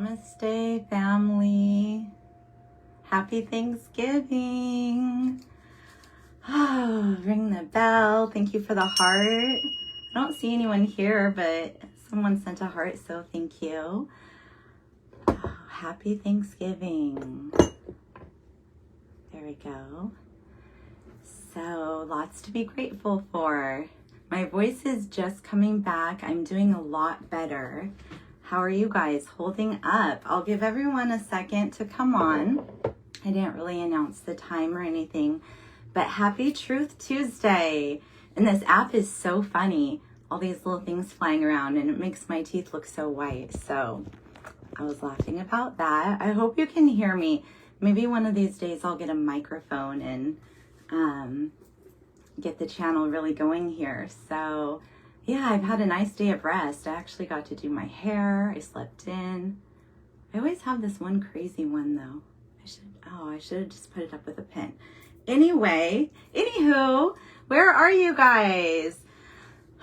Namaste, family. Happy Thanksgiving. Oh, ring the bell. Thank you for the heart. I don't see anyone here, but someone sent a heart, so thank you. Oh, happy Thanksgiving. There we go. So, lots to be grateful for. My voice is just coming back. I'm doing a lot better. How are you guys holding up? I'll give everyone a second to come on. I didn't really announce the time or anything, but happy Truth Tuesday. And this app is so funny. All these little things flying around and it makes my teeth look so white. So I was laughing about that. I hope you can hear me. Maybe one of these days I'll get a microphone and get the channel really going here. So yeah, I've had a nice day of rest. I actually got to do my hair. I slept in. I always have this one crazy one though. I should have just put it up with a pin. Anywho, where are you guys?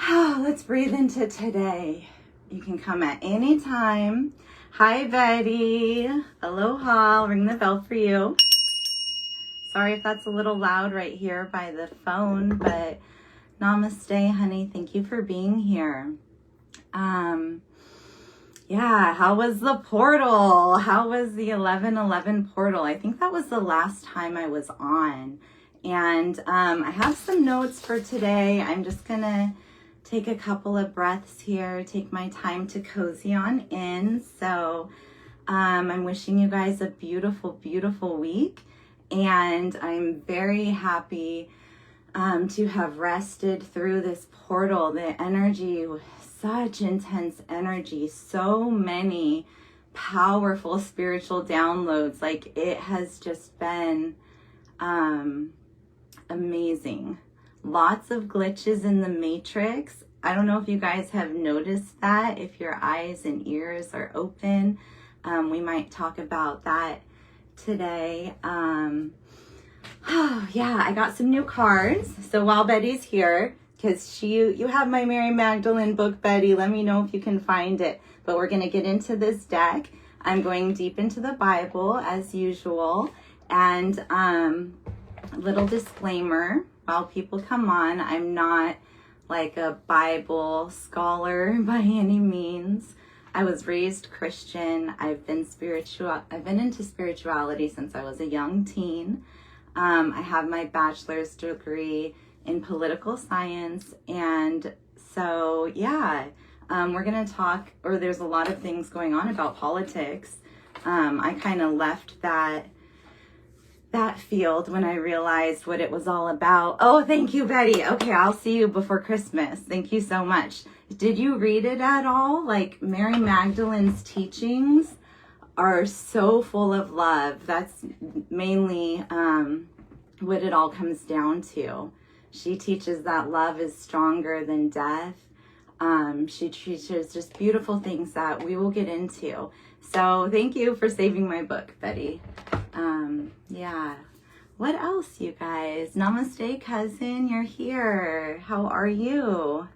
Oh, let's breathe into today. You can come at any time. Hi, Betty. Aloha. I'll ring the bell for you. Sorry if that's a little loud right here by the phone, but namaste, honey. Thank you for being here. Yeah, how was the portal? How was the 11/11 portal? I think that was the last time I was on. And I have some notes for today. I'm just going to take a couple of breaths here, take my time to cozy on in. So I'm wishing you guys a beautiful, beautiful week. And I'm very happy to have rested through this portal. The energy, such intense energy, so many powerful spiritual downloads. Like, it has just been amazing. Lots of glitches in the matrix. I don't know if you guys have noticed that. If your eyes and ears are open, we might talk about that today. Oh yeah, I got some new cards. So while Betty's here, because you have my Mary Magdalene book, Betty, let me know if you can find it. But we're going to get into this deck. I'm going deep into the Bible as usual. And little disclaimer, while people come on, I'm not like a Bible scholar by any means. I was raised Christian. I've been into spirituality since I was a young teen. I have my bachelor's degree in political science. And so, yeah, we're going to talk, or there's a lot of things going on about politics. I kind of left that field when I realized what it was all about. Oh, thank you, Betty. Okay, I'll see you before Christmas. Thank you so much. Did you read it at all? Like, Mary Magdalene's teachings are so full of love. That's mainly what it all comes down to. She teaches that love is stronger than death. She teaches just beautiful things that we will get into. So thank you for saving my book, Betty. Yeah. What else, you guys? Namaste, cousin. You're here. How are you?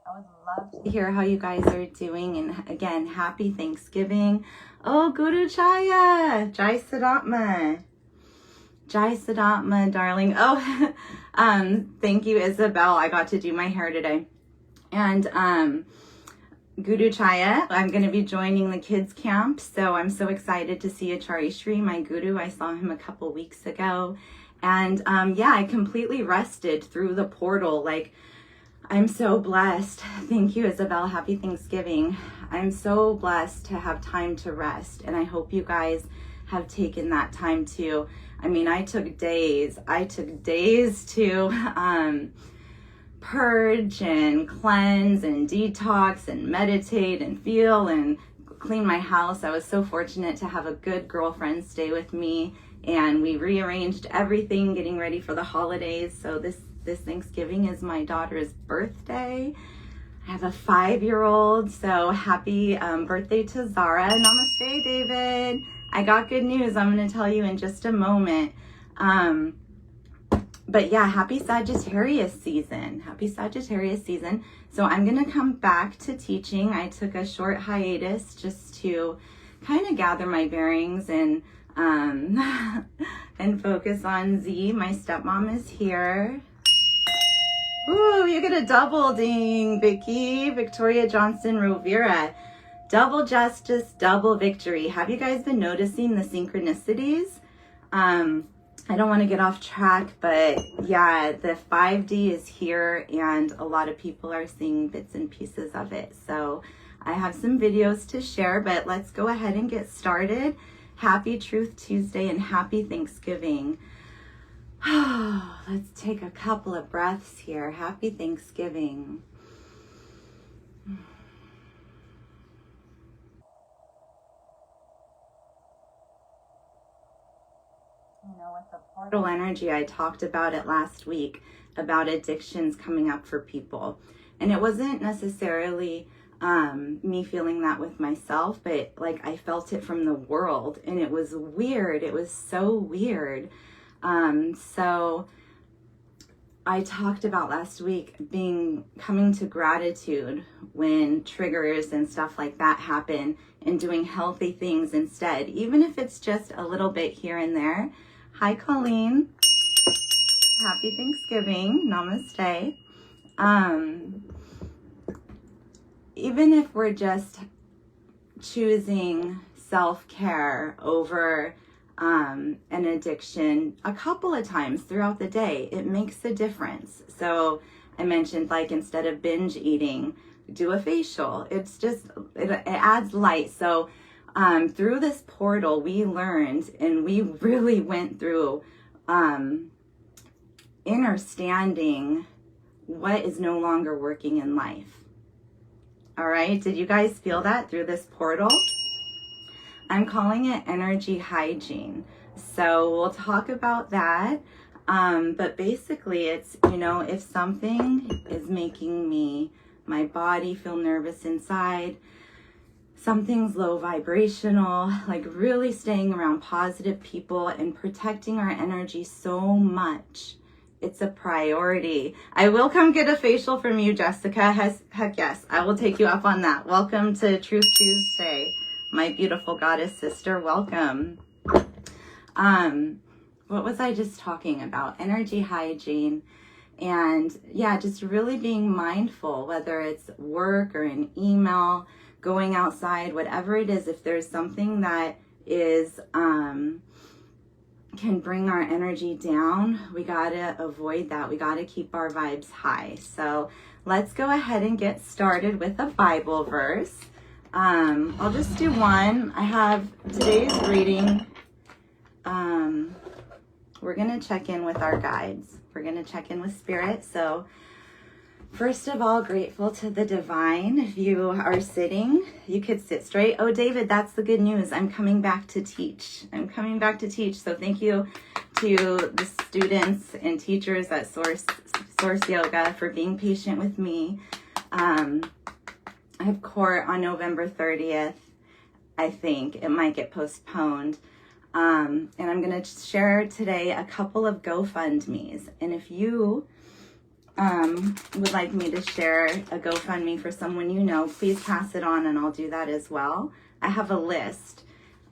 I would love to hear how you guys are doing. And again, happy Thanksgiving. Oh, Guru Chaya. Jai Sadatma. Jai Sadatma, darling. Oh, thank you, Isabel. I got to do my hair today. And Guru Chaya, I'm going to be joining the kids camp. So I'm so excited to see Achari Shri, my guru. I saw him a couple weeks ago. And yeah, I completely rested through the portal. Like, I'm so blessed. Thank you, Isabel. Happy Thanksgiving. I'm so blessed to have time to rest. And I hope you guys have taken that time too. I mean, I took days to purge and cleanse and detox and meditate and feel and clean my house. I was so fortunate to have a good girlfriend stay with me, and we rearranged everything, getting ready for the holidays. So this Thanksgiving is my daughter's birthday. I have a 5-year-old, so happy birthday to Zara. Namaste, David. I got good news I'm going to tell you in just a moment. but yeah, happy Sagittarius season. Happy Sagittarius season. So I'm going to come back to teaching. I took a short hiatus just to kind of gather my bearings and and focus on Z. My stepmom is here. Ooh, you get a double ding, Vicky. Victoria Johnson Rovira. Double justice, double victory. Have you guys been noticing the synchronicities? I don't want to get off track, but yeah, the 5D is here and a lot of people are seeing bits and pieces of it. So I have some videos to share, but let's go ahead and get started. Happy Truth Tuesday and happy Thanksgiving. Let's take a couple of breaths here. Happy Thanksgiving. You know, with the portal energy, I talked about it last week, about addictions coming up for people. And it wasn't necessarily me feeling that with myself, but like I felt it from the world, and it was weird. It was so weird. So I talked about last week coming to gratitude when triggers and stuff like that happen, and doing healthy things instead, even if it's just a little bit here and there. Hi, Colleen. Happy Thanksgiving. Namaste. Even if we're just choosing self-care over an addiction a couple of times throughout the day, it makes a difference. So I mentioned, like, instead of binge eating, do a facial. It's just, it adds light. So through this portal, we learned, and we really went through understanding what is no longer working in life. All right, did you guys feel that through this portal? I'm calling it energy hygiene. So we'll talk about that. But basically it's, you know, if something is making my body feel nervous inside, something's low vibrational, like really staying around positive people and protecting our energy so much. It's a priority. I will come get a facial from you, Jessica. Heck yes, I will take you up on that. Welcome to Truth Tuesday, my beautiful goddess sister. Welcome. What was I just talking about? Energy hygiene. And yeah, just really being mindful, whether it's work or an email, going outside, whatever it is, if there's something that is can bring our energy down, we gotta avoid that. We gotta keep our vibes high. So let's go ahead and get started with a Bible verse. I'll just do one. I have today's reading. We're gonna check in with our guides. We're gonna check in with Spirit. So first of all, grateful to the divine. If you are sitting, you could sit straight. Oh, David, that's the good news. I'm coming back to teach. I'm coming back to teach. So thank you to the students and teachers at Source Yoga for being patient with me. I have court on November 30th. I think it might get postponed. And I'm going to share today a couple of GoFundMes. And if you would like me to share a GoFundMe for someone you know, please pass it on and I'll do that as well. I have a list.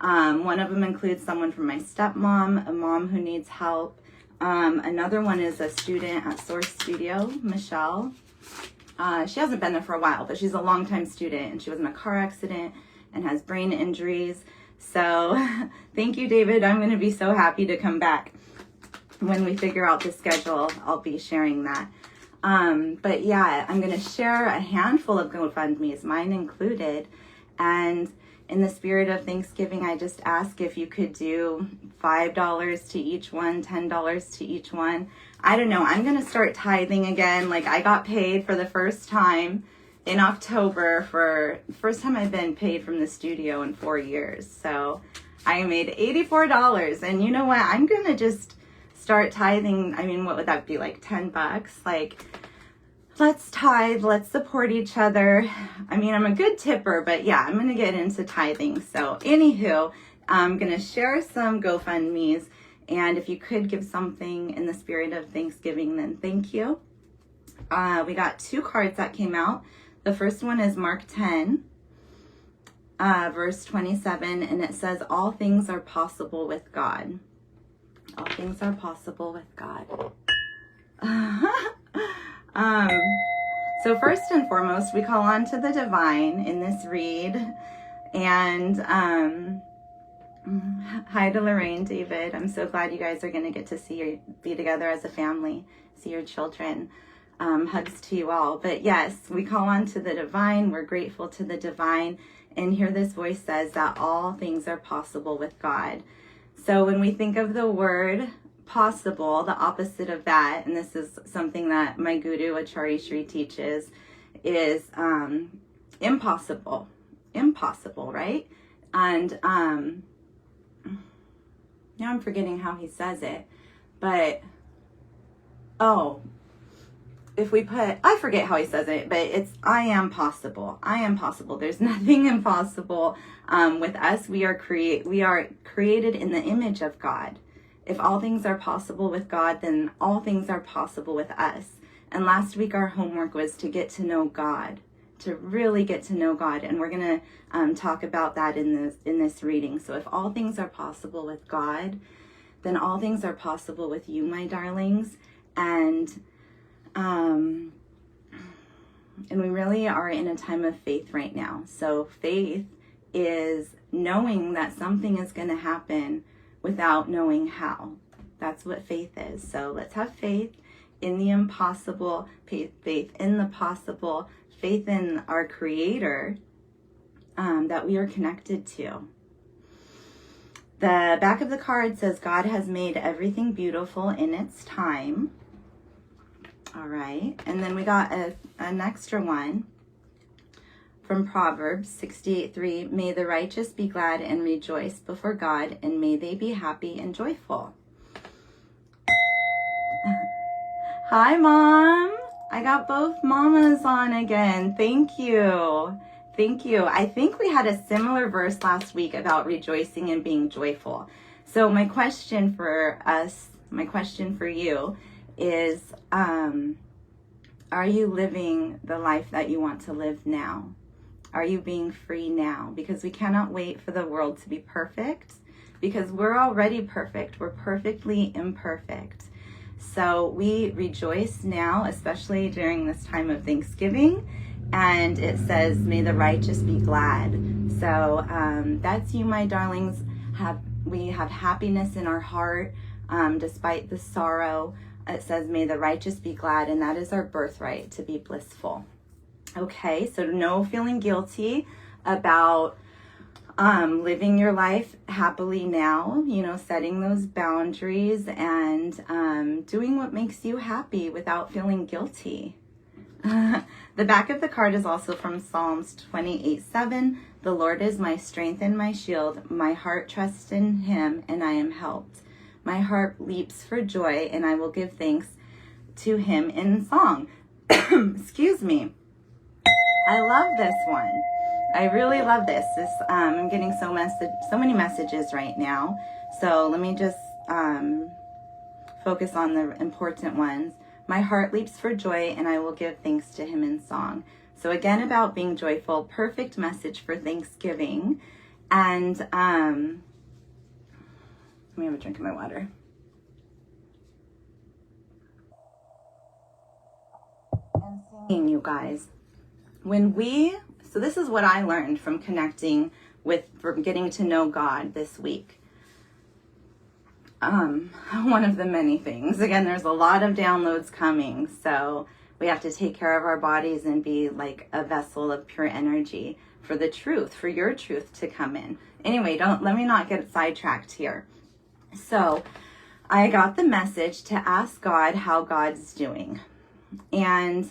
One of them includes someone from my stepmom, a mom who needs help. Another one is a student at Source Studio, Michelle. She hasn't been there for a while, but she's a longtime student and she was in a car accident and has brain injuries. So thank you, David. I'm going to be so happy to come back. When we figure out the schedule, I'll be sharing that. But yeah, I'm going to share a handful of GoFundMes, mine included. And in the spirit of Thanksgiving, I just ask if you could do $5 to each one, $10 to each one. I don't know. I'm going to start tithing again. Like, I got paid for the first time in October for the first time I've been paid from the studio in 4 years. So I made $84. And you know what? I'm going to just start tithing. I mean, what would that be, like $10? Like, let's tithe, let's support each other. I mean, I'm a good tipper, but yeah, I'm gonna get into tithing. So anywho, I'm gonna share some GoFundMes And if you could give something in the spirit of Thanksgiving, then thank you. We got 2 cards that came out. The first one is Mark 10, verse 27, and it says, all things are possible with God. All things are possible with God. So first and foremost, we call on to the divine in this read. And hi to Lorraine, David. I'm so glad you guys are going to get to be together as a family, see your children. Hugs to you all. But yes, we call on to the divine. We're grateful to the divine. And here this voice says that all things are possible with God. So when we think of the word possible, the opposite of that, and this is something that my guru Acharya Shri teaches, is impossible. Impossible, right? And now I'm forgetting how he says it, but if we put, I forget how he says it, but it's, I am possible. I am possible. There's nothing impossible with us. We are created in the image of God. If all things are possible with God, then all things are possible with us. And last week our homework was to get to know God, to really get to know God. And we're going to talk about that in this reading. So if all things are possible with God, then all things are possible with you, my darlings. And we really are in a time of faith right now. So faith is knowing that something is going to happen without knowing how. That's what faith is. So let's have faith in the impossible, faith in the possible, faith in our Creator that we are connected to. The back of the card says, God has made everything beautiful in its time. All right, and then we got an extra one from Proverbs 68:3. May the righteous be glad and rejoice before God, and may they be happy and joyful. Hi, Mom. I got both mamas on again. Thank you. Thank you. I think we had a similar verse last week about rejoicing and being joyful. So my question for you is, are you living the life that you want to live now? Are you being free now? Because we cannot wait for the world to be perfect, because we're already perfect. We're perfectly imperfect. So we rejoice now, especially during this time of Thanksgiving. And it says, may the righteous be glad. So that's you, my darlings. We have happiness in our heart despite the sorrow. It says, may the righteous be glad, and that is our birthright, to be blissful. Okay, so no feeling guilty about living your life happily now, setting those boundaries and doing what makes you happy without feeling guilty. The back of the card is also from Psalms 28:7. The Lord is my strength and my shield. My heart trusts in him, and I am helped. My heart leaps for joy, and I will give thanks to him in song. Excuse me. I love this one. I really love this. I'm getting so many messages right now. So let me just focus on the important ones. My heart leaps for joy, and I will give thanks to him in song. So again, about being joyful, perfect message for Thanksgiving. And let me have a drink of my water. And singing, you guys. So this is what I learned from connecting from getting to know God this week. One of the many things. Again, there's a lot of downloads coming, so we have to take care of our bodies and be like a vessel of pure energy for the truth, for your truth to come in. Anyway, let me not get sidetracked here. So I got the message to ask God how God's doing. And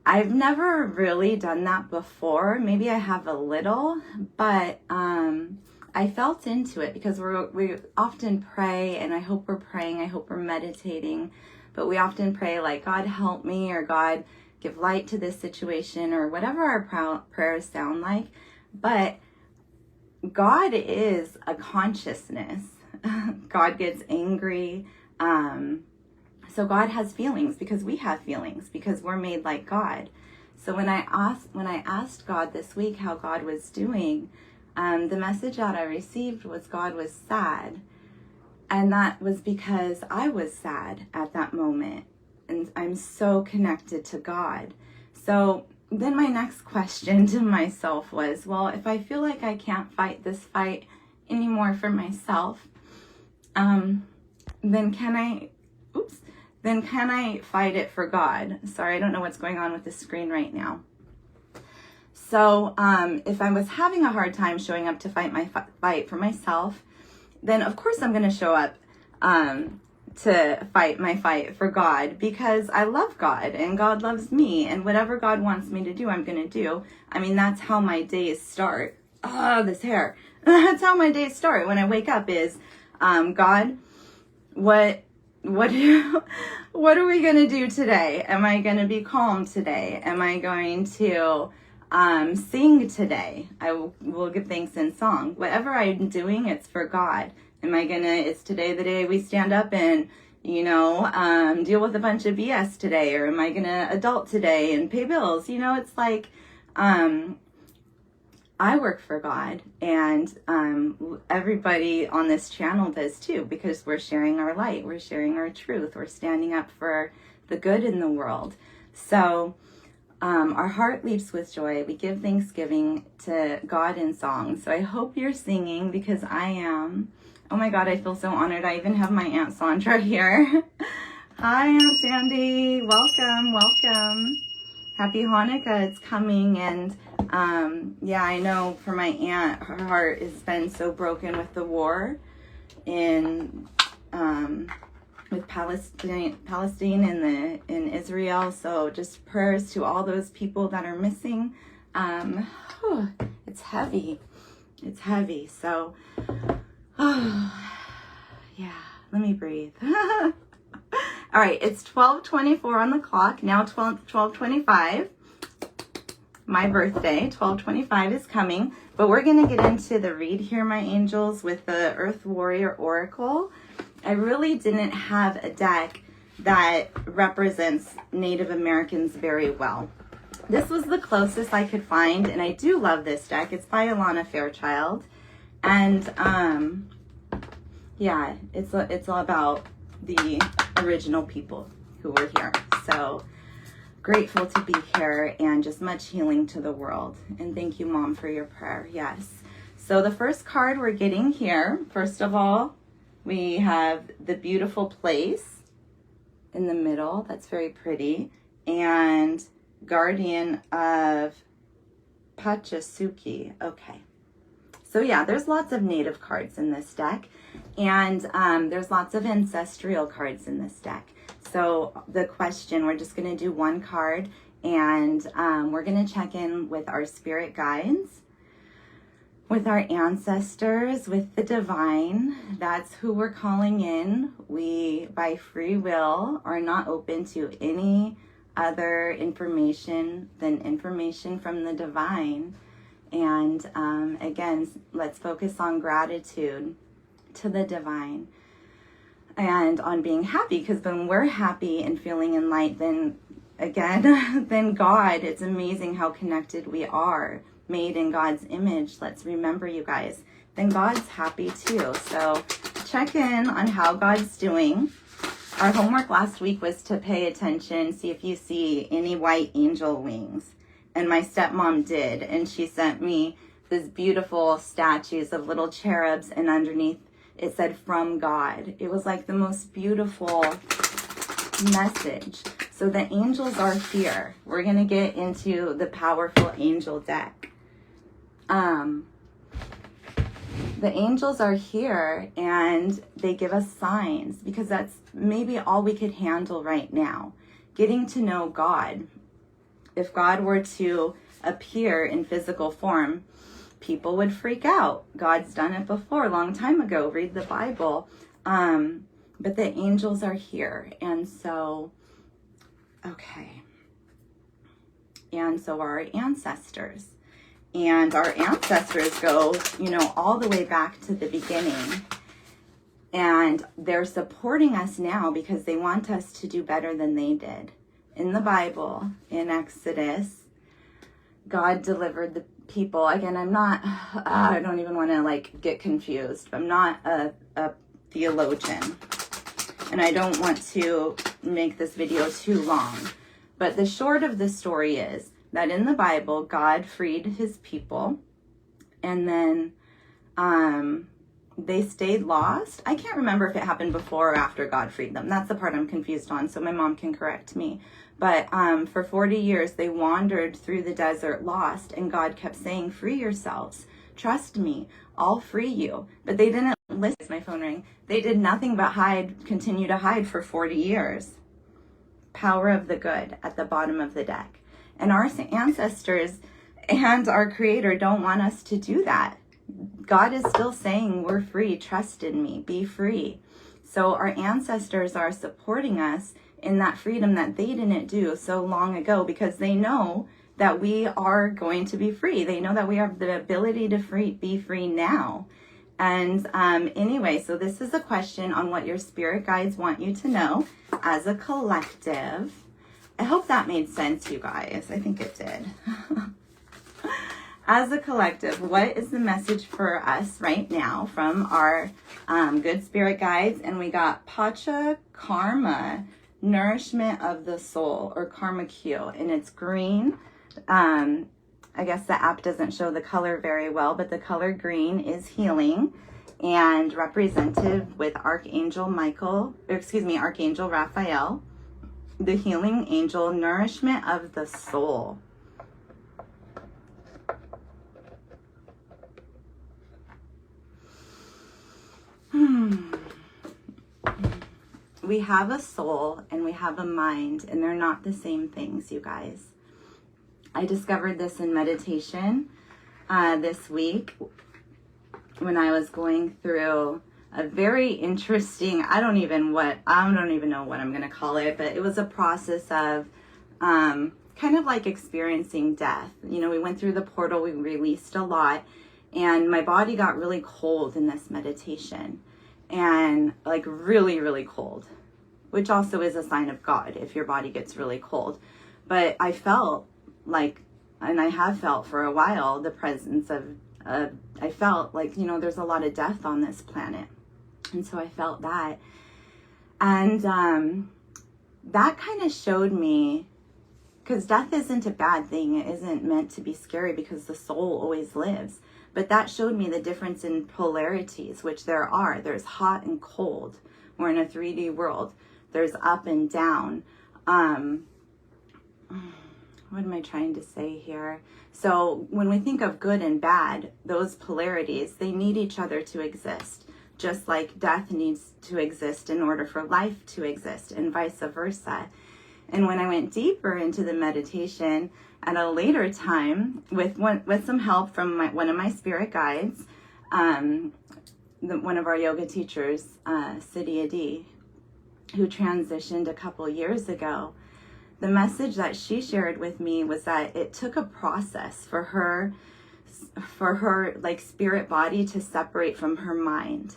I've never really done that before. Maybe I have a little, but I felt into it because we often pray, and I hope we're praying, I hope we're meditating, but we often pray like, God help me, or God give light to this situation, or whatever our prayers sound like. But God is a consciousness, God gets angry. So God has feelings because we have feelings, because we're made like God. So when I asked God this week how God was doing, the message that I received was God was sad. And that was because I was sad at that moment. And I'm so connected to God. So then my next question to myself was, well, if I feel like I can't fight this fight anymore for myself, then can I fight it for God? Sorry, I don't know what's going on with the screen right now. So if I was having a hard time showing up to fight my fight for myself, then of course I'm going to show up to fight my fight for God, because I love God and God loves me, and whatever God wants me to do, I'm going to do. I mean, that's how my days start. Oh, this hair. That's how my days start. When I wake up is, God, what are we going to do today? Am I going to be calm today? Am I going to sing today? I will give thanks in song. Whatever I'm doing, it's for God. Is today the day we stand up and, deal with a bunch of BS today? Or am I going to adult today and pay bills? It's like, I work for God, and everybody on this channel does too, because we're sharing our light, we're sharing our truth, we're standing up for the good in the world. So our heart leaps with joy. We give thanksgiving to God in song. So I hope you're singing, because I am. Oh my God, I feel so honored. I even have my Aunt Sandra here. Hi, Aunt Sandy. Welcome. Happy Hanukkah. It's coming. And yeah, I know for my aunt, her heart has been so broken with the war with Palestine in Israel. So just prayers to all those people that are missing. It's heavy. So, yeah, let me breathe. All right, it's 12:24 on the clock. Now 12:25. My birthday, 12:25 is coming. But we're going to get into the read here, my angels, with the Earth Warrior Oracle. I really didn't have a deck that represents Native Americans very well. This was the closest I could find, and I do love this deck. It's by Alana Fairchild. And yeah, it's all about the original people who were here. So grateful to be here, and just much healing to the world. And thank you, Mom, for your prayer. Yes. So the first card we're getting here, first of all, we have the beautiful place in the middle. That's very pretty. And Guardian of Pachasuki. Okay. So yeah, there's lots of native cards in this deck, and there's lots of ancestral cards in this deck. So the question, we're just going to do one card, and we're going to check in with our spirit guides, with our ancestors, with the divine. That's who we're calling in. We, by free will, are not open to any other information than information from the divine. And again, let's focus on gratitude to the divine and on being happy, because when we're happy and feeling in light, then again, then God, it's amazing how connected we are, made in God's image. Let's remember, you guys, then God's happy too. So check in on how God's doing. Our homework last week was to pay attention, see if you see any white angel wings. And my stepmom did, and she sent me these beautiful statues of little cherubs, and underneath it said, "From God." It was like the most beautiful message. So the angels are here. We're going to get into the powerful angel deck. The angels are here, and they give us signs, because that's maybe all we could handle right now. Getting to know God. If God were to appear in physical form, people would freak out. God's done it before, a long time ago. Read the Bible. But the angels are here. And so, okay. And so are our ancestors. And our ancestors go, all the way back to the beginning. And they're supporting us now because they want us to do better than they did. In the Bible, in Exodus, God delivered the people. Again, I don't even want to like get confused. I'm not a theologian, and I don't want to make this video too long. But the short of the story is that in the Bible, God freed his people, and then they stayed lost. I can't remember if it happened before or after God freed them. That's the part I'm confused on, so my mom can correct me. But for 40 years, they wandered through the desert lost, and God kept saying, free yourselves. Trust me, I'll free you. But they didn't listen. My phone rang. They did nothing but continue to hide for 40 years. Power of the good at the bottom of the deck. And our ancestors and our Creator don't want us to do that. God is still saying, we're free. Trust in me. Be free. So our ancestors are supporting us in that freedom that they didn't do so long ago, because they know that we are going to be free. They know that we have the ability to be free now. And anyway, so this is a question on what your spirit guides want you to know as a collective. I hope that made sense, you guys. I think it did. As a collective, what is the message for us right now from our good spirit guides? And we got Pacha Karma, nourishment of the soul, or Karma Q, and it's green. I guess the app doesn't show the color very well, but the color green is healing and represented with Archangel Archangel Raphael, the healing angel, nourishment of the soul. We have a soul and we have a mind, and they're not the same things, you guys. I discovered this in meditation this week when I was going through a very interesting, I don't even know what I'm going to call it, but it was a process of kind of like experiencing death. You know, we went through the portal, we released a lot, and my body got really cold in this meditation, and like really, really cold, which also is a sign of God if your body gets really cold. But I felt like, and I have felt for a while, the presence of, I felt like, you know, there's a lot of death on this planet. And so I felt that. And that kind of showed me, because death isn't a bad thing. It isn't meant to be scary because the soul always lives. But that showed me the difference in polarities, which there are. There's hot and cold. We're in a 3D world. There's up and down. What am I trying to say here? So when we think of good and bad, those polarities, they need each other to exist. Just like death needs to exist in order for life to exist, and vice versa. And when I went deeper into the meditation at a later time, with some help from one of my spirit guides, one of our yoga teachers, Siddhi D, who transitioned a couple years ago, the message that she shared with me was that it took a process for her like spirit body to separate from her mind,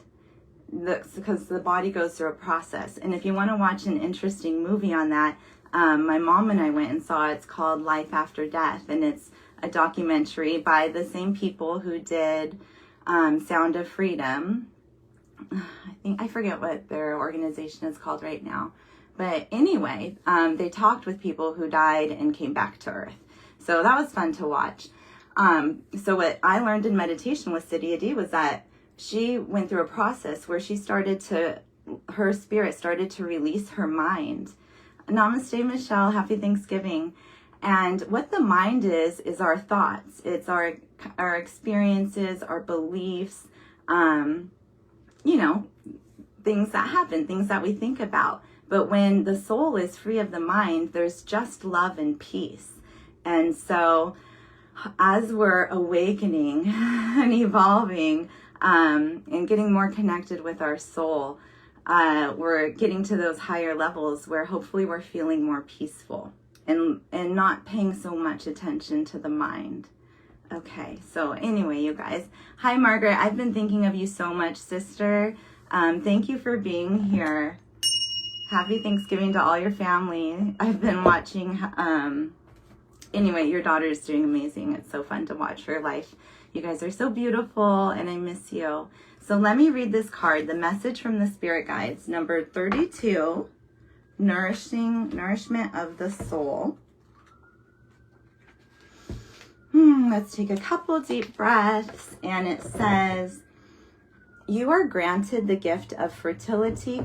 because the body goes through a process. And if you want to watch an interesting movie on that, my mom and I went and saw it. It's called Life After Death, and it's a documentary by the same people who did Sound of Freedom. I forget what their organization is called right now. But anyway, they talked with people who died and came back to Earth. So that was fun to watch. So what I learned in meditation with Siddhi D was that she went through a process where her spirit started to release her mind. Namaste, Michelle. Happy Thanksgiving. And what the mind is our thoughts. It's our experiences, our beliefs, you know, things that happen, things that we think about. But when the soul is free of the mind, there's just love and peace. And so as we're awakening and evolving and getting more connected with our soul, we're getting to those higher levels where hopefully we're feeling more peaceful and not paying so much attention to the mind. Okay, so anyway, you guys. Hi, Margaret. I've been thinking of you so much, sister. Thank you for being here. Happy Thanksgiving to all your family. I've been watching, anyway, your daughter's doing amazing. It's so fun to watch her life. You guys are so beautiful, and I miss you. So let me read this card, the message from the Spirit Guides, number 32, Nourishment of the Soul. Let's take a couple deep breaths, and it says, you are granted the gift of fertility,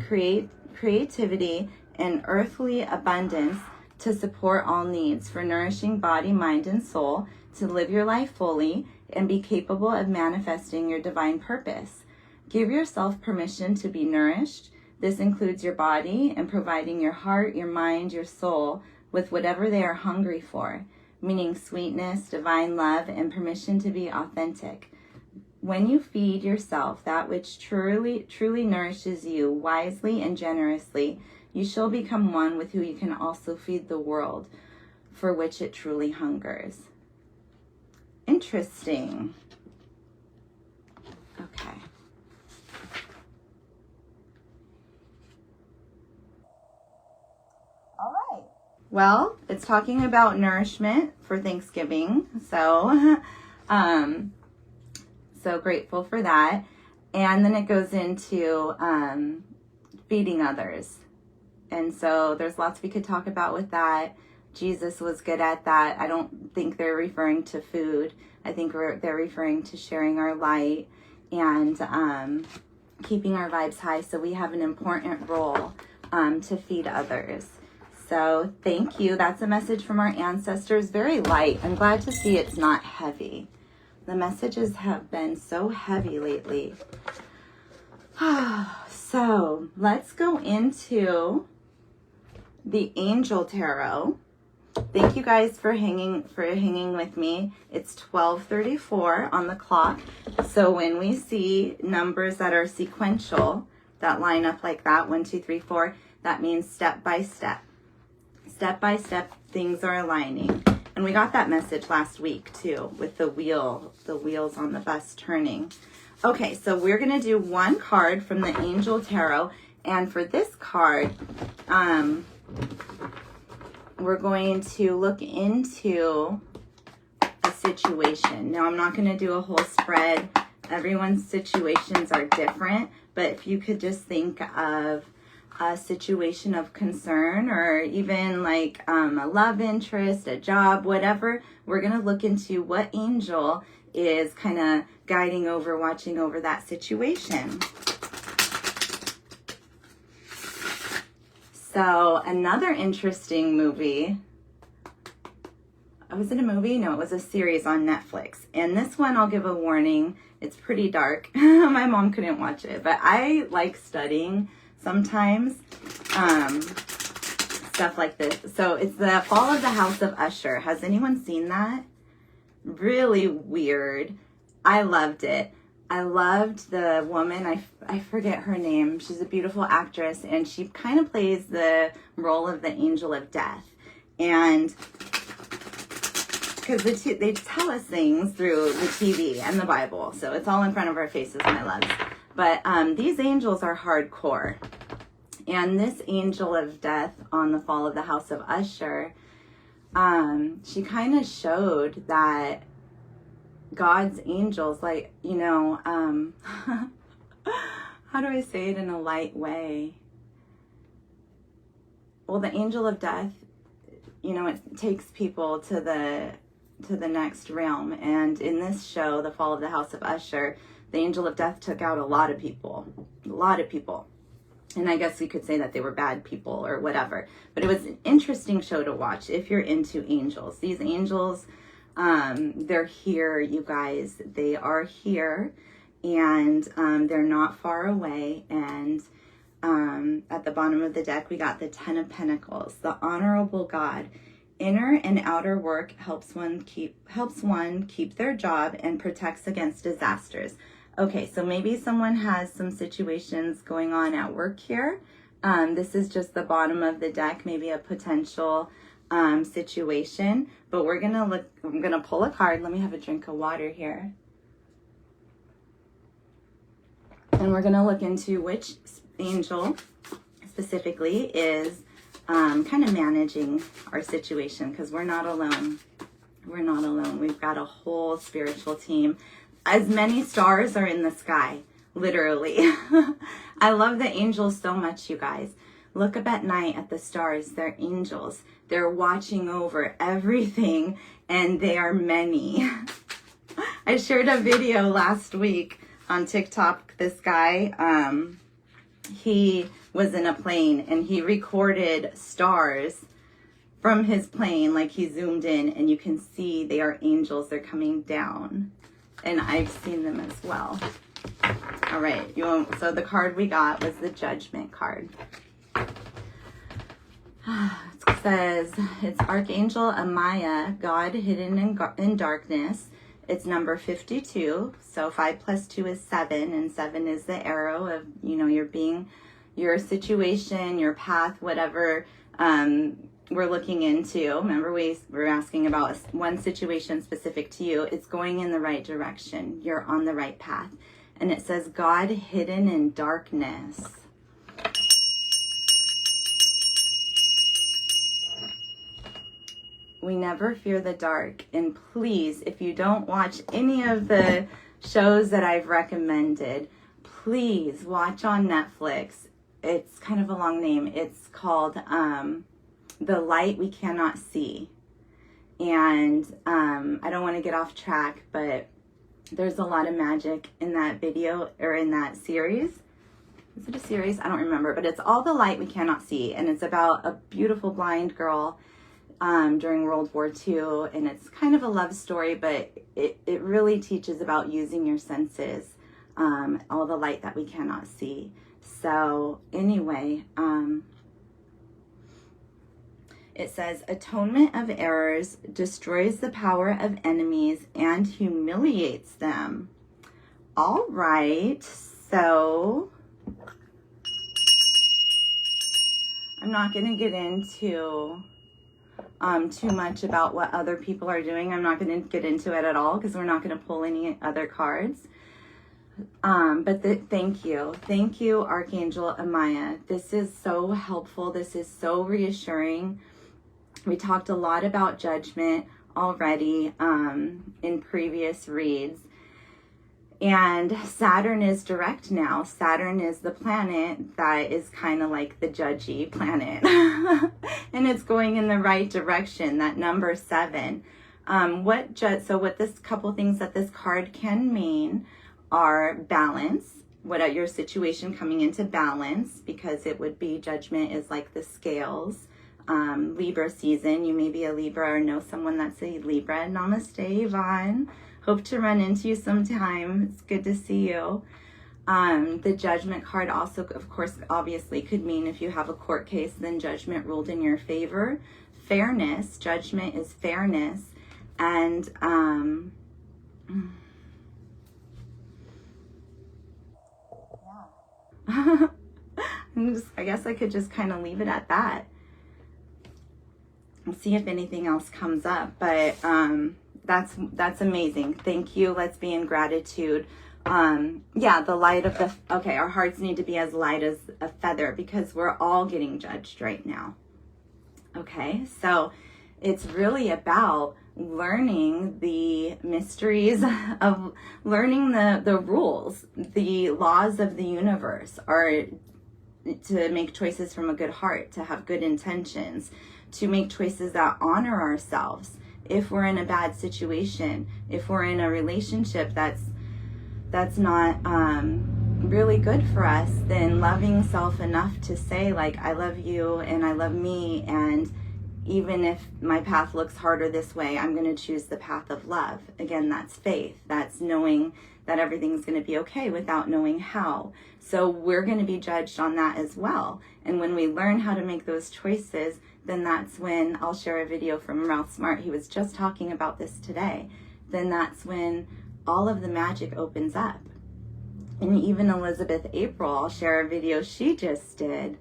creativity, and earthly abundance to support all needs for nourishing body, mind, and soul, to live your life fully and be capable of manifesting your divine purpose. Give yourself permission to be nourished. This includes your body and providing your heart, your mind, your soul with whatever they are hungry for, meaning sweetness, divine love, and permission to be authentic. When you feed yourself that which truly nourishes you wisely and generously, you shall become one with who you can also feed the world, for which it truly hungers. Interesting. Okay. All right. Well, it's talking about nourishment for Thanksgiving. So, so grateful for that. And then it goes into feeding others. And so there's lots we could talk about with that. Jesus was good at that. I don't think they're referring to food. I think they're referring to sharing our light and keeping our vibes high. So we have an important role to feed others. So thank you. That's a message from our ancestors. Very light. I'm glad to see it's not heavy. The messages have been so heavy lately. So let's go into the Angel Tarot. Thank you guys for hanging with me. It's 12:34 on the clock. So when we see numbers that are sequential, that line up like that, 1, 2, 3, 4, that means step by step. Step by step, things are aligning. And we got that message last week too, with the wheels on the bus turning. Okay, so we're gonna do one card from the Angel Tarot, and for this card, we're going to look into a situation. Now, I'm not gonna do a whole spread. Everyone's situations are different, but if you could just think of a situation of concern, or even like a love interest, a job, whatever, we're going to look into what angel is kind of guiding over, watching over that situation. So another interesting movie. Was it a movie? No, it was a series on Netflix. And this one, I'll give a warning. It's pretty dark. My mom couldn't watch it, but I like studying sometimes stuff like this. So it's the Fall of the House of Usher. Has anyone seen that? Really weird. I loved it. I loved the woman. I forget her name. She's a beautiful actress, and she kind of plays the role of the angel of death. And because they tell us things through the TV and the Bible, so it's all in front of our faces, my loves. But these angels are hardcore. And this angel of death on the Fall of the House of Usher, she kind of showed that God's angels, like, you know, how do I say it in a light way? Well, the angel of death, you know, it takes people to the next realm. And in this show, The Fall of the House of Usher, the angel of death took out a lot of people. And I guess we could say that they were bad people or whatever. But it was an interesting show to watch if you're into angels. These angels, they're here, you guys. They are here, and they're not far away. And at the bottom of the deck, we got the Ten of Pentacles, the honorable God. Inner and outer work helps one keep their job and protects against disasters. Okay, so maybe someone has some situations going on at work here. This is just the bottom of the deck, maybe a potential situation. But we're gonna look. I'm gonna pull a card. Let me have a drink of water here. And And we're going to look into which angel specifically is kind of managing our situation, because we're not alone. We're not alone. We've got a whole spiritual team. As many stars are in the sky, literally. I love the angels so much, you guys. Look up at night at the stars. They're angels. They're watching over everything, and they are many. I shared a video last week on TikTok. This guy, he was in a plane, and he recorded stars from his plane, like he zoomed in, and you can see they are angels. They're coming down, and I've seen them as well. All right, so the card we got was the Judgment card. It says it's Archangel Amaya, God hidden in darkness. It's number 52. So 5 plus 2 is 7, and 7 is the arrow of, your situation, your path, whatever we're looking into. Remember, we were asking about one situation specific to you. It's going in the right direction. You're on the right path. And it says God hidden in darkness. We never fear the dark. And please, if you don't watch any of the shows that I've recommended, please watch on Netflix. It's kind of a long name. It's called The Light We Cannot See. And I don't want to get off track, but there's a lot of magic in that video, or in that series. Is it a series? I don't remember, but it's all the light we cannot see. And it's about a beautiful blind girl during World War II. And it's kind of a love story, but it really teaches about using your senses, all the light that we cannot see. So anyway, it says atonement of errors destroys the power of enemies and humiliates them. All right, so I'm not going to get into too much about what other people are doing. I'm not going to get into it at all, because we're not going to pull any other cards. But thank you, Archangel Amaya. This is so helpful. This is so reassuring. We talked a lot about judgment already in previous reads. And Saturn is direct now. Saturn is the planet that is kind of like the judgy planet. And it's going in the right direction, that number 7. So what this couple things that this card can mean are balance. What your situation coming into balance, because it would be judgment is like the scales. Libra season. You may be a Libra or know someone that's a Libra. Namaste, Yvonne. Hope to run into you sometime. It's good to see you. The Judgment card also, of course, obviously could mean if you have a court case, then judgment ruled in your favor. Fairness. Judgment is fairness. And I guess I could just kind of leave it at that. We'll see if anything else comes up, but that's amazing. Thank you. Let's be in gratitude. Yeah, the light of our hearts need to be as light as a feather, because we're all getting judged right now. Okay, so it's really about learning the mysteries of learning the rules, the laws of the universe, are to make choices from a good heart, to have good intentions, to make choices that honor ourselves. If we're in a bad situation, if we're in a relationship that's not really good for us, then loving self enough to say, like, I love you and I love me, and even if my path looks harder this way, I'm going to choose the path of love. Again, that's faith. That's knowing that everything's going to be okay without knowing how. So we're going to be judged on that as well. And when we learn how to make those choices, then that's when I'll share a video from Ralph Smart. He was just talking about this today. Then that's when all of the magic opens up. And even Elizabeth April, I'll share a video she just did.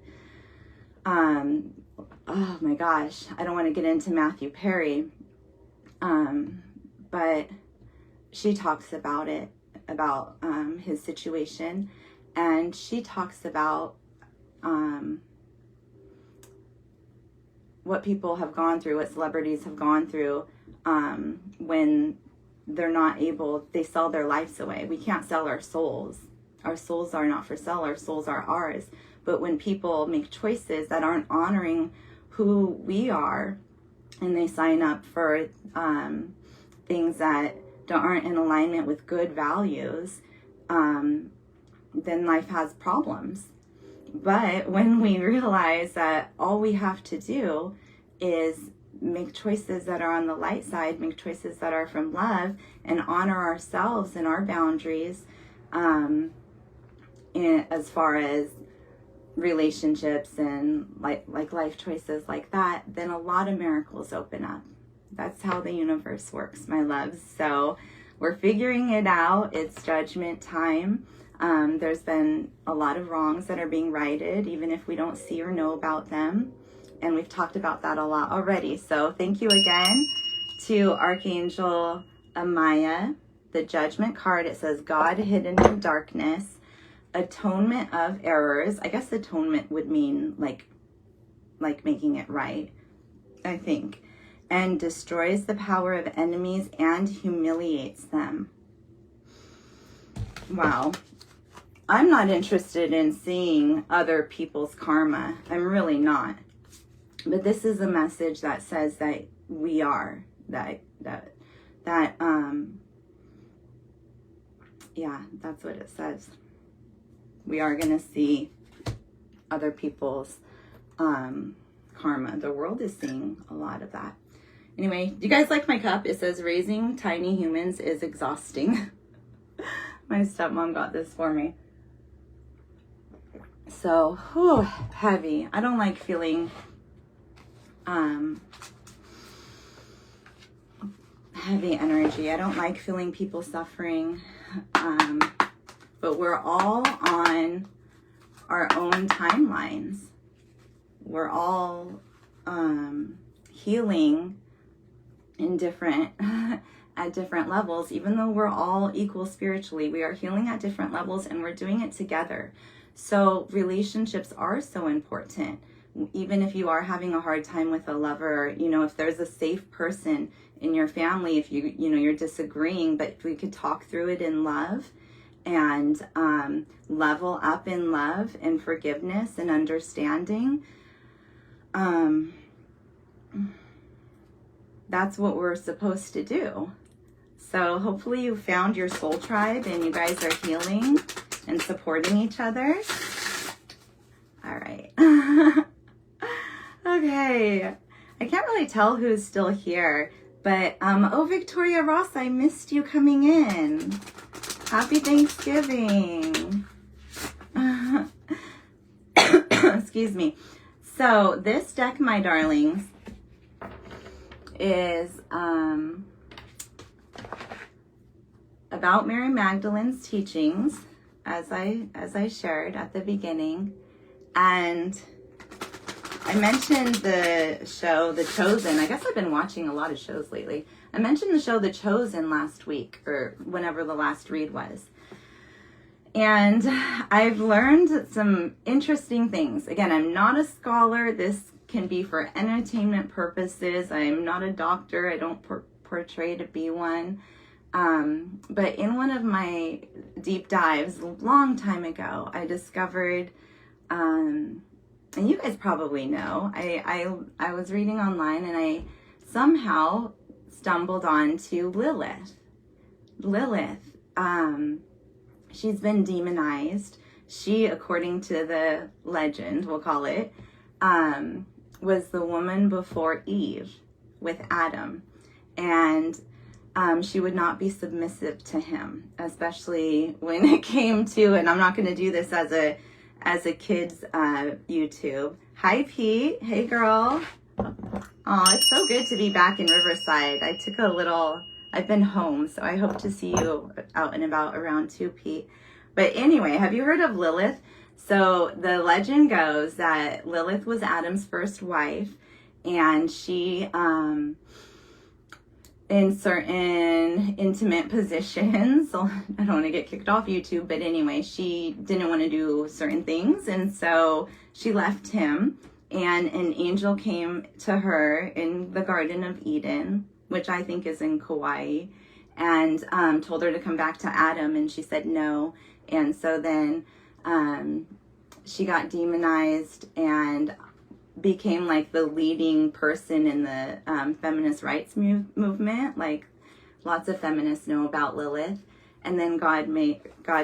Oh my gosh, I don't want to get into Matthew Perry, but she talks about it, about his situation. and she talks about what people have gone through, what celebrities have gone through when they're not able, they sell their lives away. We can't sell our souls. Our souls are not for sale. Our souls are ours. But when people make choices that aren't honoring who we are, and they sign up for things that aren't in alignment with good values, then life has problems. But when we realize that all we have to do is make choices that are on the light side, make choices that are from love, and honor ourselves and our boundaries, as far as relationships and like life choices like that, then a lot of miracles open up. That's how the universe works, my loves. So we're figuring it out. It's judgment time. There's been a lot of wrongs that are being righted, even if we don't see or know about them. And we've talked about that a lot already. So thank you again to Archangel Amaya. The Judgment card, it says God hidden in darkness, atonement of errors. I guess atonement would mean like making it right, I think. And destroys the power of enemies and humiliates them. Wow. I'm not interested in seeing other people's karma. I'm really not. But this is a message that says that we are, yeah, that's what it says. We are going to see other people's karma. The world is seeing a lot of that. Anyway, do you guys like my cup? It says raising tiny humans is exhausting. My stepmom got this for me. So, whew, heavy. I don't like feeling heavy energy. I don't like feeling people suffering. But we're all on our own timelines. We're all healing in different at different levels. Even though we're all equal spiritually, we are healing at different levels, and we're doing it together. So relationships are so important. Even if you are having a hard time with a lover, you know, if there's a safe person in your family, if you're disagreeing, but if we could talk through it in love and level up in love and forgiveness and understanding, that's what we're supposed to do. So hopefully you found your soul tribe and you guys are healing and supporting each other. All right. Okay. I can't really tell who's still here, but oh, Victoria Ross, I missed you coming in. Happy Thanksgiving. Excuse me. So this deck, my darlings, is about Mary Magdalene's teachings, as I shared at the beginning. And I mentioned the show The Chosen. I guess I've been watching a lot of shows lately. I mentioned the show The Chosen last week, or whenever the last read was. And I've learned some interesting things. Again, I'm not a scholar. This can be for entertainment purposes. I'm not a doctor. I don't portray to be one. But in one of my deep dives a long time ago, I discovered, and you guys probably know, I was reading online and I somehow stumbled onto Lilith. Lilith, she's been demonized. She, according to the legend, we'll call it, was the woman before Eve with Adam. And she would not be submissive to him, especially when it came to, and I'm not going to do this as a kid's YouTube. Hi, Pete. Hey, girl. Oh, it's so good to be back in Riverside. I've been home, so I hope to see you out and about around too, Pete. But anyway, have you heard of Lilith? So the legend goes that Lilith was Adam's first wife, and she in certain intimate positions. So I don't want to get kicked off YouTube, but anyway, she didn't want to do certain things, and so she left him, and an angel came to her in the Garden of Eden, which I think is in Kauai, and told her to come back to Adam, and she said no. And so then she got demonized and became like the leading person in the feminist rights movement. Like, lots of feminists know about Lilith. And then God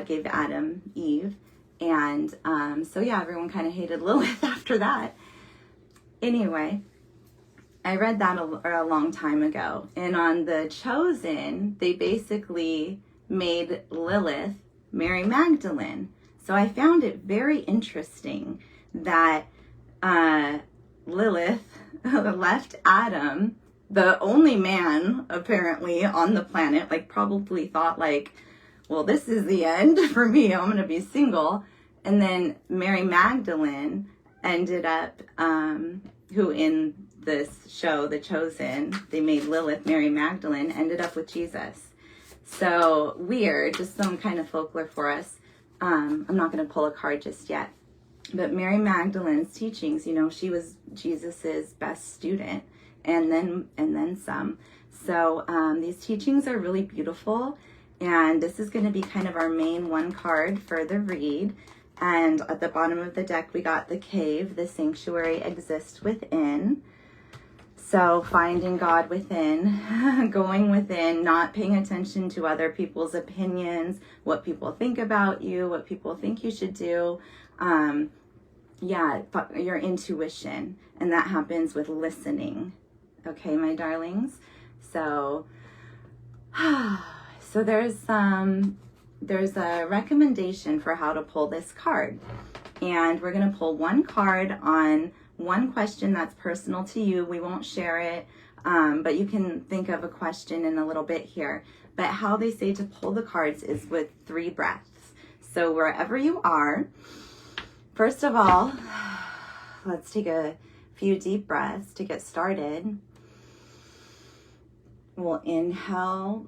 gave Adam Eve, and so yeah, everyone kind of hated Lilith after that. Anyway, I read that a long time ago, and on The Chosen, they basically made Lilith Mary Magdalene. So I found it very interesting that Lilith left Adam, the only man apparently on the planet, like probably thought like, well, this is the end for me, I'm gonna be single. And then Mary Magdalene ended up, who in this show, The Chosen, they made Lilith Mary Magdalene, ended up with Jesus. So weird, just some kind of folklore for us. I'm not gonna pull a card just yet. But Mary Magdalene's teachings, you know, she was Jesus's best student, and then some. So these teachings are really beautiful, and this is going to be kind of our main one card for the read. And at the bottom of the deck, we got the cave, the sanctuary exists within. So finding God within, going within, not paying attention to other people's opinions, what people think about you, what people think you should do. Yeah, your intuition, and that happens with listening. Okay, my darlings. So there's a recommendation for how to pull this card, and we're going to pull one card on one question that's personal to you. We won't share it, but you can think of a question in a little bit here. But how they say to pull the cards is with 3 breaths. So wherever you are, first of all, let's take a few deep breaths to get started. We'll inhale,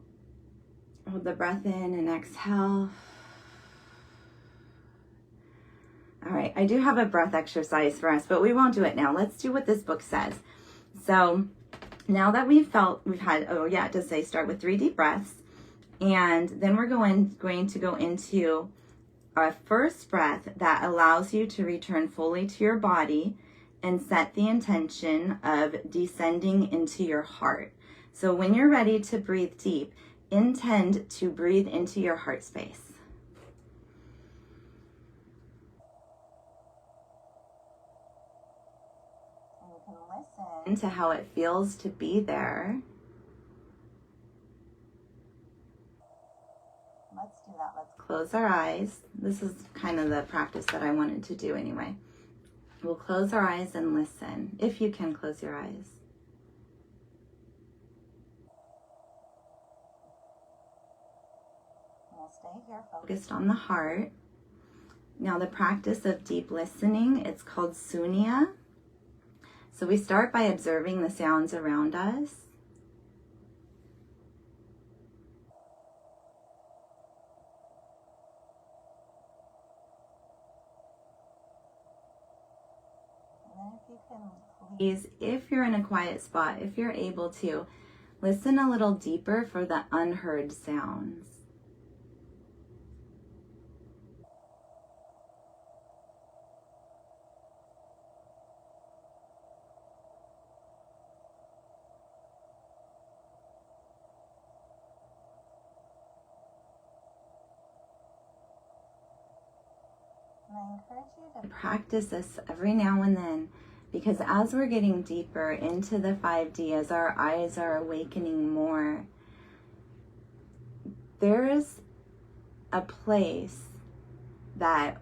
hold the breath in, and exhale. All right, I do have a breath exercise for us, but we won't do it now. Let's do what this book says. So now that we've had, oh yeah, it does say start with 3 deep breaths, and then we're going to go into our first breath that allows you to return fully to your body and set the intention of descending into your heart. So when you're ready to breathe deep, intend to breathe into your heart space. And you can listen to how it feels to be there. Let's do that. Let's close our eyes. This is kind of the practice that I wanted to do anyway. We'll close our eyes and listen. If you can, close your eyes. We'll stay here focused on the heart. Now the practice of deep listening, it's called sunya. So we start by observing the sounds around us. Please, if you're in a quiet spot, if you're able to, listen a little deeper for the unheard sounds. And I encourage you to practice this every now and then, because as we're getting deeper into the 5D, as our eyes are awakening more, there is a place that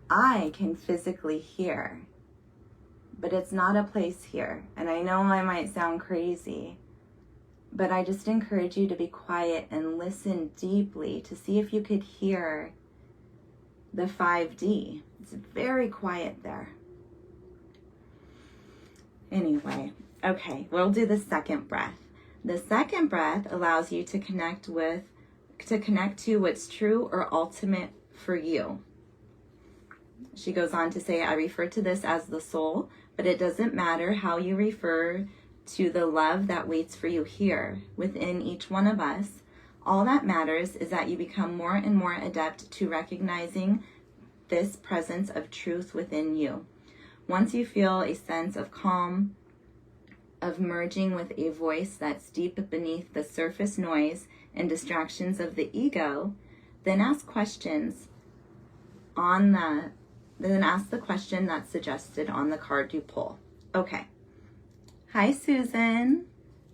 I can physically hear, but it's not a place here. And I know I might sound crazy, but I just encourage you to be quiet and listen deeply to see if you could hear the 5D. It's very quiet there. Anyway, okay, we'll do the second breath. The second breath allows you to connect to what's true or ultimate for you. She goes on to say, I refer to this as the soul, but it doesn't matter how you refer to the love that waits for you here within each one of us. All that matters is that you become more and more adept to recognizing this presence of truth within you. Once you feel a sense of calm, of merging with a voice that's deep beneath the surface noise and distractions of the ego, then ask questions ask the question that's suggested on the card you pull. Okay. Hi, Susan.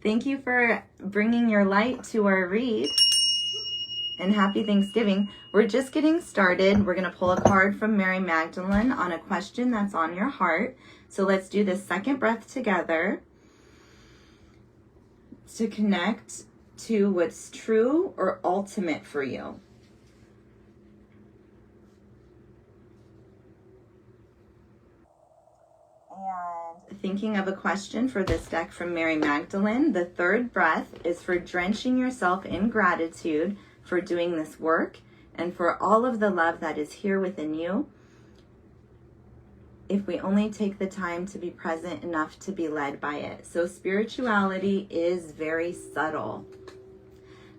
Thank you for bringing your light to our read. And happy Thanksgiving. We're just getting started. We're going to pull a card from Mary Magdalene on a question that's on your heart. So let's do this second breath together to connect to what's true or ultimate for you. And thinking of a question for this deck from Mary Magdalene, the third breath is for drenching yourself in gratitude for doing this work and for all of the love that is here within you. If we only take the time to be present enough to be led by it. So spirituality is very subtle.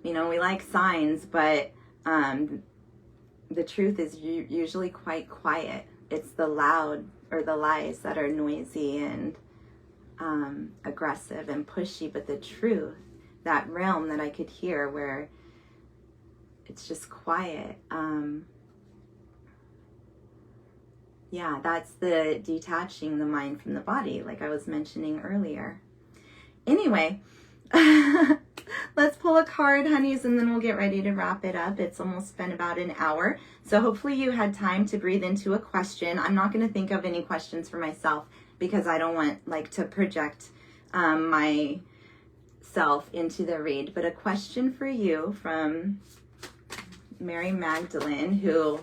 You know, we like signs, but the truth is usually quite quiet. It's the loud or the lies that are noisy and aggressive and pushy, but the truth, that realm that I could hear where it's just quiet. Yeah, that's the detaching the mind from the body, like I was mentioning earlier. Anyway, let's pull a card, honeys, and then we'll get ready to wrap it up. It's almost been about an hour. So hopefully you had time to breathe into a question. I'm not going to think of any questions for myself because I don't want to project myself into the read. But a question for you from Mary Magdalene, who,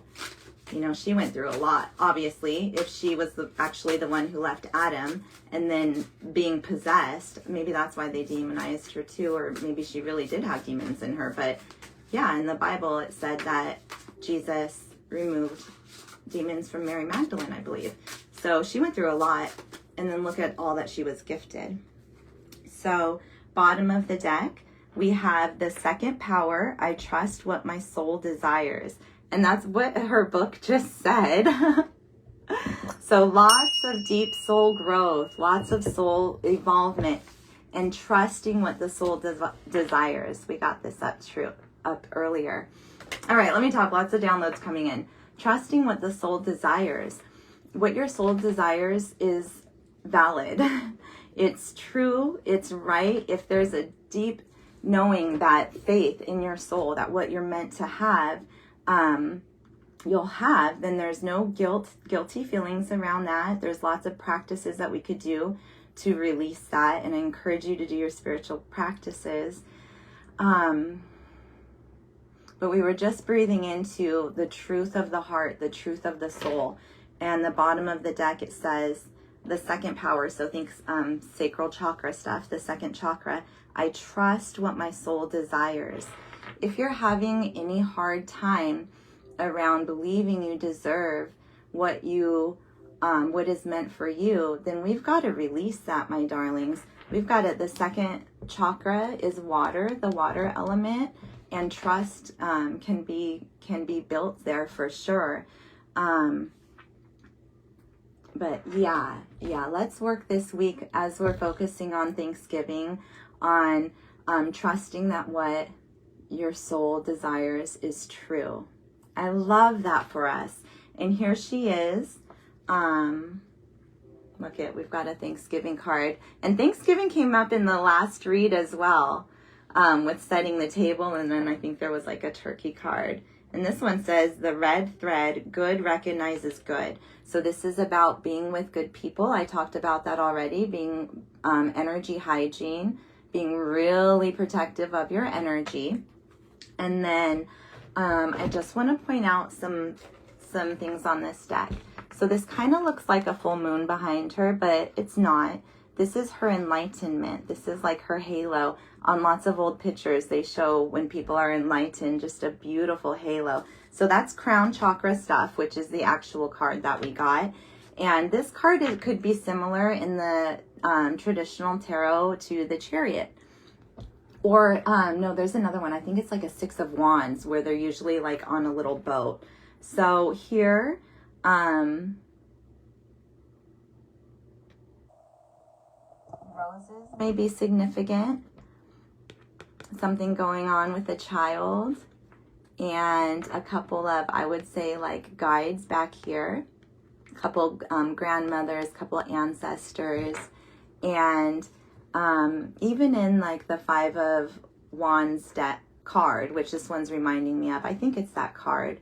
you know, she went through a lot, obviously. If she was actually the one who left Adam and then being possessed, maybe that's why they demonized her too, or maybe she really did have demons in her. But yeah, in the Bible it said that Jesus removed demons from Mary Magdalene, I believe. So she went through a lot, and then look at all that she was gifted. So bottom of the deck, we have the second power, I trust what my soul desires. And that's what her book just said. So lots of deep soul growth, lots of soul evolvement, and trusting what the soul desires. We got this up earlier. All right, let me talk. Lots of downloads coming in. Trusting what the soul desires. What your soul desires is valid. It's true. It's right. If there's a deep knowing that faith in your soul, that what you're meant to have, you'll have, then there's no guilty feelings around that. There's lots of practices that we could do to release that, and I encourage you to do your spiritual practices. But we were just breathing into the truth of the heart, the truth of the soul. And the bottom of the deck, it says the second power. So think sacral chakra stuff, the second chakra. I trust what my soul desires. If you're having any hard time around believing you deserve what is meant for you, then we've got to release that, my darlings. We've got it. The second chakra is water, the water element, and trust can be built there for sure. But yeah, let's work this week as we're focusing on Thanksgiving on trusting that what your soul desires is true. I love that for us. And here she is. Look it, we've got a Thanksgiving card. And Thanksgiving came up in the last read as well, with setting the table. And then I think there was like a turkey card. And this one says, the red thread, good recognizes good. So this is about being with good people. I talked about that already, being energy hygiene, being really protective of your energy. And then I just want to point out some things on this deck. So this kind of looks like a full moon behind her, but it's not. this is her enlightenment. This is like her halo. On lots of old pictures, they show when people are enlightened, just a beautiful halo. So that's crown chakra stuff, which is the actual card that we got. And this card, it could be similar in the traditional tarot to the Chariot. Or, no, there's another one. I think it's like a Six of Wands, where they're usually like on a little boat. So here, roses may be significant. Something going on with a child. And a couple of, I would say, like guides back here. A couple grandmothers, couple ancestors. And even in like the Five of Wands deck card, which this one's reminding me of, I think it's that card.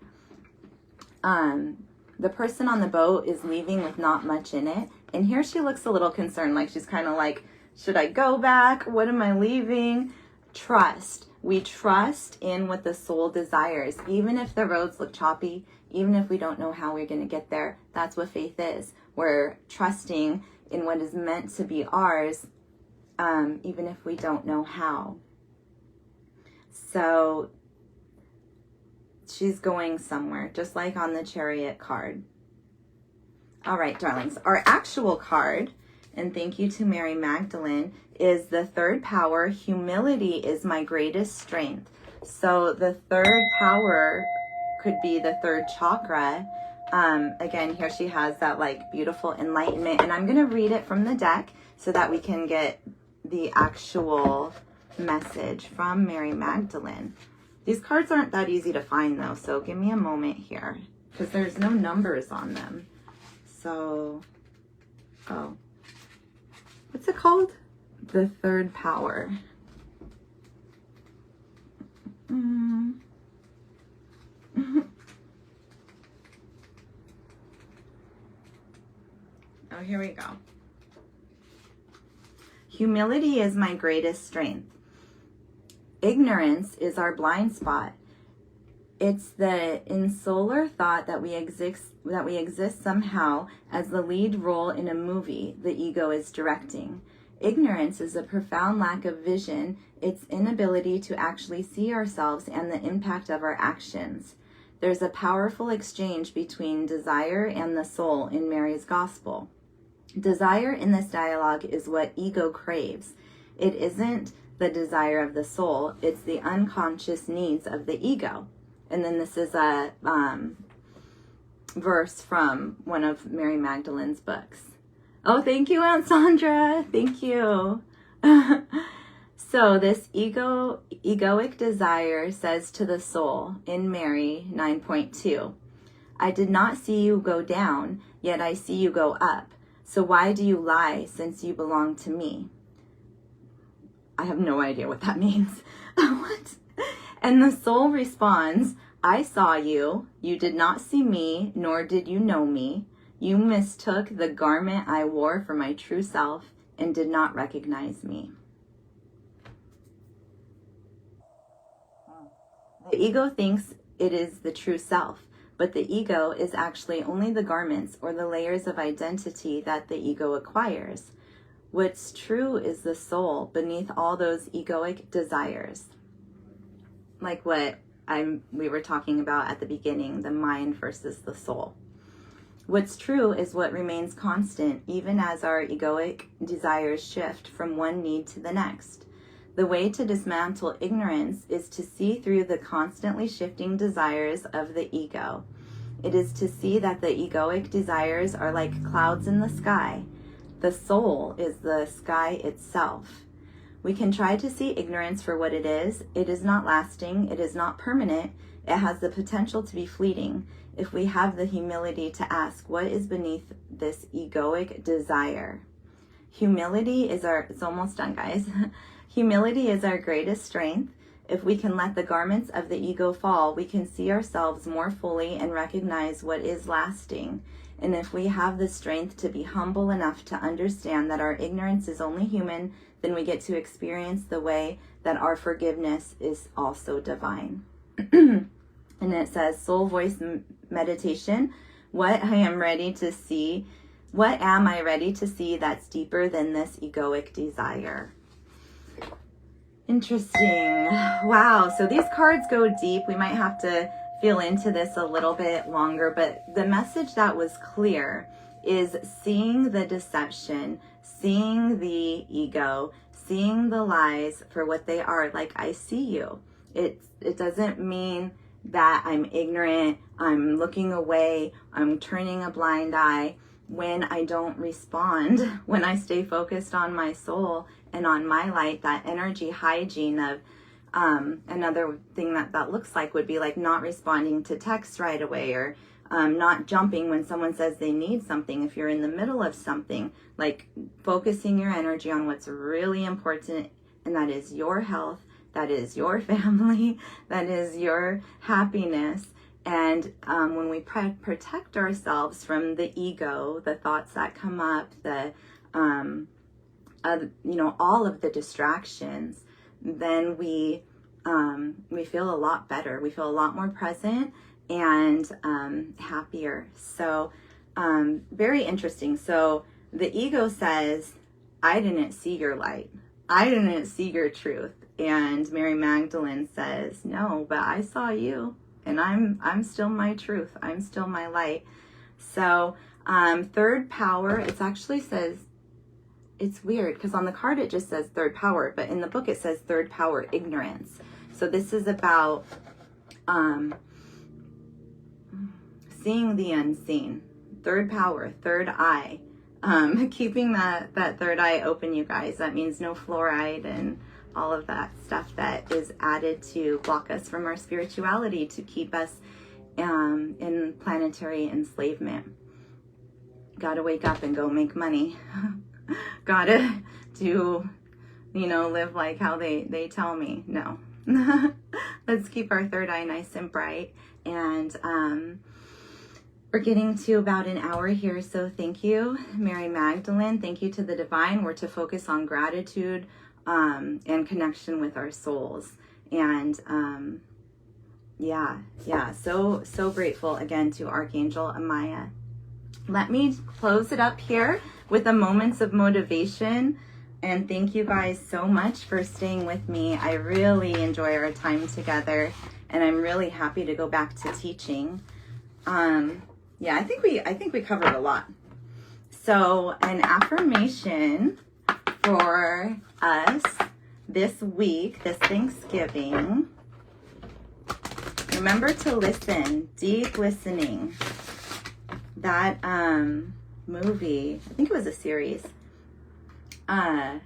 The person on the boat is leaving with not much in it. And here she looks a little concerned, like she's kind of like, should I go back? What am I leaving? Trust. We trust in what the soul desires. Even if the roads look choppy, even if we don't know how we're going to get there, that's what faith is. We're trusting in what is meant to be ours, even if we don't know how. So she's going somewhere, just like on the Chariot card. All right, darlings, our actual card, and thank you to Mary Magdalene, is the third power. Humility is my greatest strength. So the third power could be the third chakra. Again, here she has that like beautiful enlightenment, and I'm going to read it from the deck so that we can get the actual message from Mary Magdalene. These cards aren't that easy to find though, so give me a moment here because there's no numbers on them. So, oh, what's it called? The third power. Oh, here we go. Humility is my greatest strength. Ignorance is our blind spot. It's the insular thought that we exist somehow as the lead role in a movie the ego is directing. Ignorance is a profound lack of vision, its inability to actually see ourselves and the impact of our actions. There's a powerful exchange between desire and the soul in Mary's gospel. Desire in this dialogue is what ego craves. It isn't the desire of the soul, it's the unconscious needs of the ego. And then this is a verse from one of Mary Magdalene's books. Oh, thank you, Aunt Sandra. Thank you. So this egoic desire says to the soul in Mary 9.2, I did not see you go down, yet I see you go up. So why do you lie since you belong to me? I have no idea what that means. What? And the soul responds, I saw you. You did not see me, nor did you know me. You mistook the garment I wore for my true self and did not recognize me. The ego thinks it is the true self, but the ego is actually only the garments or the layers of identity that the ego acquires. What's true is the soul beneath all those egoic desires. Like what we were talking about at the beginning, the mind versus the soul. What's true is what remains constant, even as our egoic desires shift from one need to the next. The way to dismantle ignorance is to see through the constantly shifting desires of the ego. It is to see that the egoic desires are like clouds in the sky. The soul is the sky itself. We can try to see ignorance for what it is. It is not lasting. It is not permanent. It has the potential to be fleeting if we have the humility to ask what is beneath this egoic desire. Humility is it's almost done, guys. Humility is our greatest strength. If we can let the garments of the ego fall, we can see ourselves more fully and recognize what is lasting. And if we have the strength to be humble enough to understand that our ignorance is only human, then we get to experience the way that our forgiveness is also divine. And it says, soul voice meditation, what I am ready to see What am I ready to see that's deeper than this egoic desire? Interesting. Wow. So these cards go deep. We might have to feel into this a little bit longer, but the message that was clear is seeing the deception, seeing the ego, seeing the lies for what they are. Like, I see you. It doesn't mean that I'm ignorant, I'm looking away, I'm turning a blind eye when I don't respond, when I stay focused on my soul and on my light. That energy hygiene of another thing that looks like would be like not responding to texts right away, or not jumping when someone says they need something. If you're in the middle of something, like focusing your energy on what's really important, and that is your health, that is your family, that is your happiness. And when we protect ourselves from the ego, the thoughts that come up, the all of the distractions, then we feel a lot better. We feel a lot more present and happier. So very interesting. So the ego says, I didn't see your light. I didn't see your truth. And Mary Magdalene says, no, but I saw you, and I'm still my truth. I'm still my light. So third power, it actually says, it's weird because on the card it just says third power, but in the book it says third power, ignorance. So this is about seeing the unseen. Third power, third eye. Keeping that third eye open, you guys. That means no fluoride and all of that stuff that is added to block us from our spirituality, to keep us in planetary enslavement. Gotta wake up and go make money. Gotta do, live like how they tell me. No. Let's keep our third eye nice and bright. And we're getting to about an hour here, so thank you, Mary Magdalene. Thank you to the divine. We're to focus on gratitude and connection with our souls. And so grateful again to Archangel Amaya. Let me close it up here with the moments of motivation. And thank you guys so much for staying with me. I really enjoy our time together, and I'm really happy to go back to teaching. I think we covered a lot. So an affirmation for us this week, this Thanksgiving. Remember to listen, deep listening. That movie, I think it was a series, The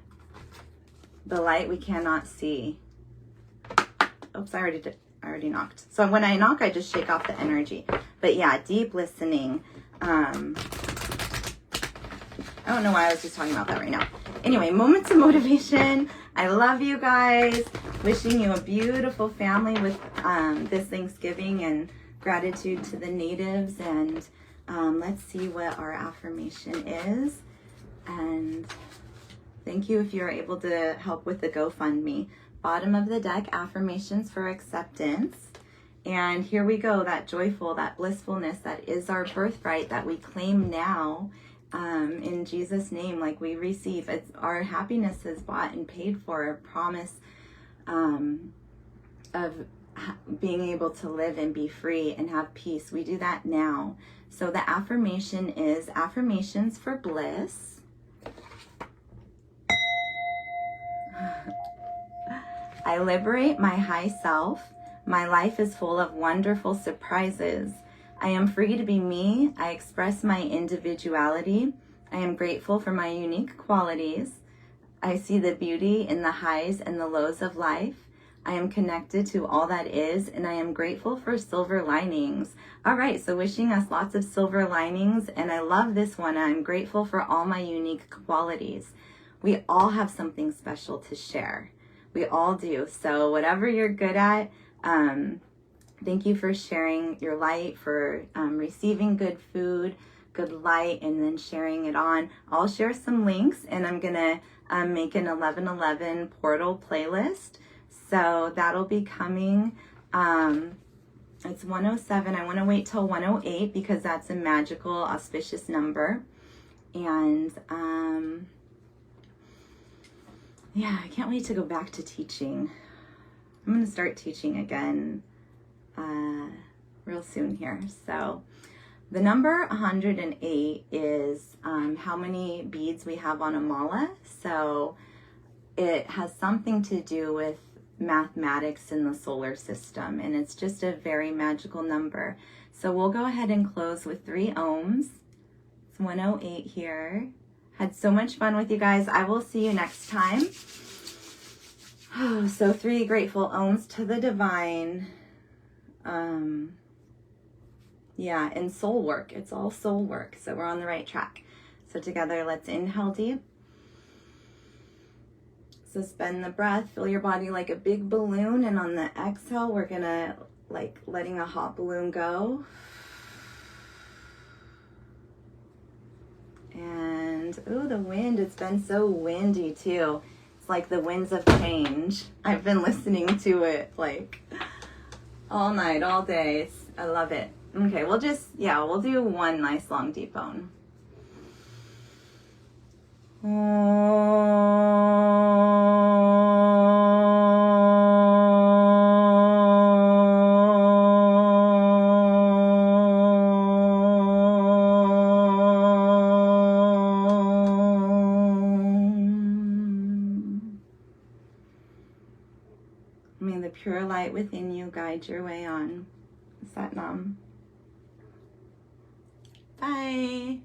Light We Cannot See. Oops, I already knocked. So when I knock, I just shake off the energy. But yeah, deep listening. I don't know why I was just talking about that right now. Anyway, moments of motivation. I love you guys. Wishing you a beautiful family with this Thanksgiving, and gratitude to the natives. And let's see what our affirmation is. And thank you if you're able to help with the GoFundMe. Bottom of the deck, affirmations for acceptance. And here we go, that joyful, that blissfulness that is our birthright that we claim now in Jesus' name, like we receive. It's our happiness is bought and paid for, a promise of being able to live and be free and have peace. We do that now. So the affirmation is affirmations for bliss. I liberate my high self. My life is full of wonderful surprises. I am free to be me. I express my individuality. I am grateful for my unique qualities. I see the beauty in the highs and the lows of life. I am connected to all that is, and I am grateful for silver linings. All right, so wishing us lots of silver linings, and I love this one. I'm grateful for all my unique qualities. We all have something special to share. We all do. So whatever you're good at, thank you for sharing your light, for receiving good food, good light, and then sharing it on. I'll share some links, and I'm gonna make an 11/11 portal playlist. So that'll be coming. It's 107. I want to wait till 108 because that's a magical, auspicious number. And yeah, I can't wait to go back to teaching. I'm going to start teaching again real soon here. So the number 108 is how many beads we have on a mala. So it has something to do with mathematics in the solar system, and it's just a very magical number. So we'll go ahead and close with 3 ohms. It's 108 here. Had so much fun with you guys. I will see you next time. Oh, so 3 grateful ohms to the divine. Yeah, and soul work. It's all soul work. So we're on the right track. So together, let's inhale deep. Suspend the breath. Fill your body like a big balloon. And on the exhale, we're going to like letting a hot balloon go. And, oh, the wind. It's been so windy too. It's like the winds of change. I've been listening to it like all night, all day. I love it. Okay, we'll do one nice long deep bone. May the pure light within you guide your way on. Sat Nam. Bye.